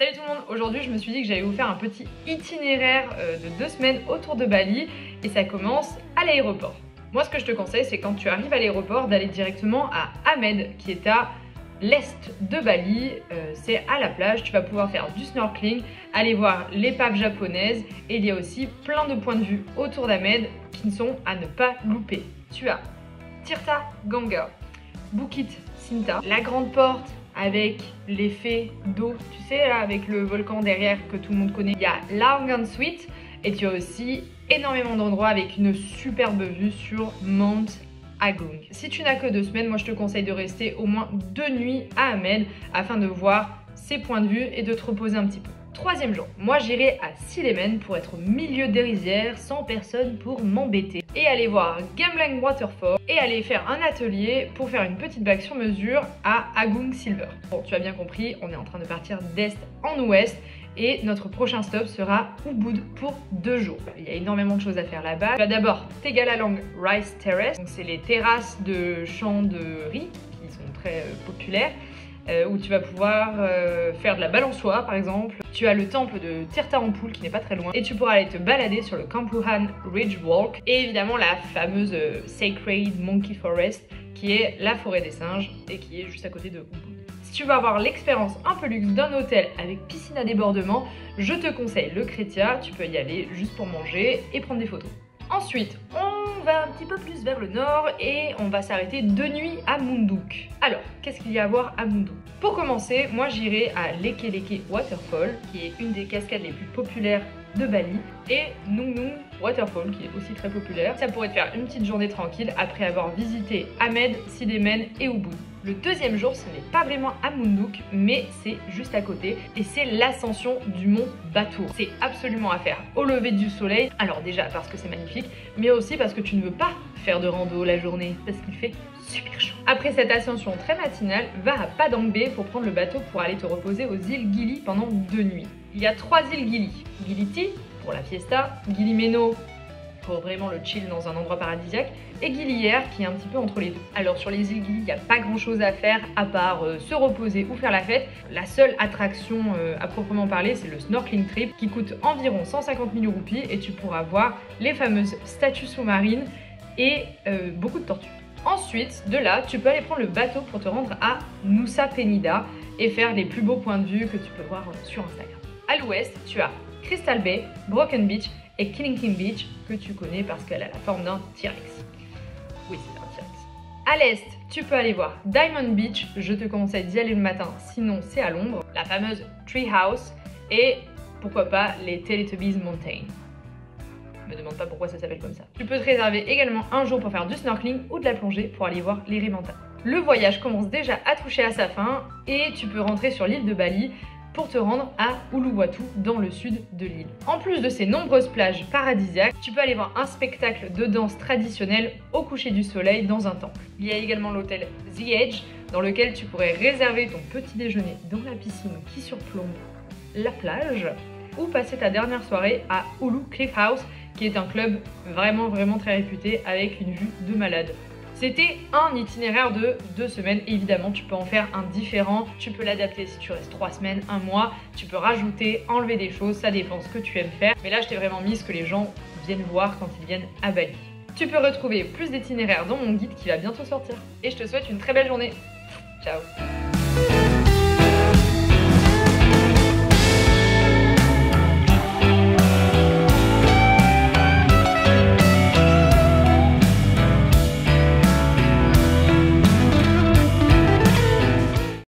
Salut tout le monde, aujourd'hui je me suis dit que j'allais vous faire un petit itinéraire de 2 semaines autour de Bali et ça commence à l'aéroport. Moi ce que je te conseille c'est quand tu arrives à l'aéroport d'aller directement à Amed qui est à l'est de Bali, c'est à la plage, tu vas pouvoir faire du snorkeling, aller voir l'épave japonaise et il y a aussi plein de points de vue autour d'Amed qui sont à ne pas louper. Tu as Tirta Ganga, Bukit Sinta, la grande porte avec l'effet d'eau, tu sais là avec le volcan derrière que tout le monde connaît. Il y a Laongan Suite et tu as aussi énormément d'endroits avec une superbe vue sur Mount Agung. Si tu n'as que 2 semaines, moi je te conseille de rester au moins 2 nuits à Amed afin de voir ces points de vue et de te reposer un petit peu. 3e jour, moi j'irai à Sileben pour être au milieu des rizières sans personne pour m'embêter et aller voir Gamlang Waterfall et aller faire un atelier pour faire une petite bague sur mesure à Agung Silver. Bon, tu as bien compris, on est en train de partir d'est en ouest et notre prochain stop sera Ubud pour 2 jours. Il y a énormément de choses à faire là-bas. Tu vas d'abord Tegalalang Rice Terrace, donc c'est les terrasses de champs de riz qui sont très populaires. Où tu vas pouvoir faire de la balançoire par exemple. Tu as le temple de Tirta Ampul qui n'est pas très loin et tu pourras aller te balader sur le Kampuhan Ridge Walk et évidemment la fameuse Sacred Monkey Forest qui est la forêt des singes et qui est juste à côté de Ubud. Si tu veux avoir l'expérience un peu luxe d'un hôtel avec piscine à débordement, je te conseille le Kretia, tu peux y aller juste pour manger et prendre des photos. Ensuite, on va un petit peu plus vers le nord et on va s'arrêter 2 nuits à Munduk. Alors, qu'est-ce qu'il y a à voir à Munduk? Pour commencer, moi j'irai à Leke Leke Waterfall, qui est une des cascades les plus populaires de Bali, et Nung Nung Waterfall, qui est aussi très populaire. Ça pourrait te faire une petite journée tranquille après avoir visité Amed, Sileben et Ubud. Le 2e jour, ce n'est pas vraiment à Munduk, mais c'est juste à côté et c'est l'ascension du mont Batur. C'est absolument à faire au lever du soleil, alors déjà parce que c'est magnifique, mais aussi parce que tu ne veux pas faire de rando la journée, parce qu'il fait super chaud. Après cette ascension très matinale, va à Padang Bay pour prendre le bateau pour aller te reposer aux îles Gili pendant 2 nuits. Il y a 3 îles Gili. Gili-Ti pour la fiesta, Gili Meno pour vraiment le chill dans un endroit paradisiaque, et Gilière qui est un petit peu entre les deux. Alors sur les îles Gili, il n'y a pas grand chose à faire à part se reposer ou faire la fête. La seule attraction à proprement parler, c'est le snorkeling trip qui coûte environ 150 000 roupies et tu pourras voir les fameuses statues sous-marines et beaucoup de tortues. Ensuite, de là, tu peux aller prendre le bateau pour te rendre à Nusa Penida et faire les plus beaux points de vue que tu peux voir sur Instagram. À l'ouest, tu as Crystal Bay, Broken Beach et Killington Beach que tu connais parce qu'elle a la forme d'un T-Rex. Oui, c'est un T-Rex. À l'est, tu peux aller voir Diamond Beach, je te conseille d'y aller le matin, sinon c'est à l'ombre, la fameuse Tree House et pourquoi pas les Teletubbies Mountain. Me demande pas pourquoi ça s'appelle comme ça. Tu peux te réserver également un jour pour faire du snorkeling ou de la plongée pour aller voir les Raimentas. Le voyage commence déjà à toucher à sa fin et tu peux rentrer sur l'île de Bali pour te rendre à Uluwatu dans le sud de l'île. En plus de ces nombreuses plages paradisiaques, tu peux aller voir un spectacle de danse traditionnelle au coucher du soleil dans un temple. Il y a également l'hôtel The Edge dans lequel tu pourrais réserver ton petit déjeuner dans la piscine qui surplombe la plage ou passer ta dernière soirée à Ulu Cliff House qui est un club vraiment très réputé avec une vue de malade. C'était un itinéraire de 2 semaines, évidemment tu peux en faire un différent, tu peux l'adapter si tu restes 3 semaines, 1 mois, tu peux rajouter, enlever des choses, ça dépend ce que tu aimes faire. Mais là je t'ai vraiment mis ce que les gens viennent voir quand ils viennent à Bali. Tu peux retrouver plus d'itinéraires dans mon guide qui va bientôt sortir. Et je te souhaite une très belle journée. Ciao.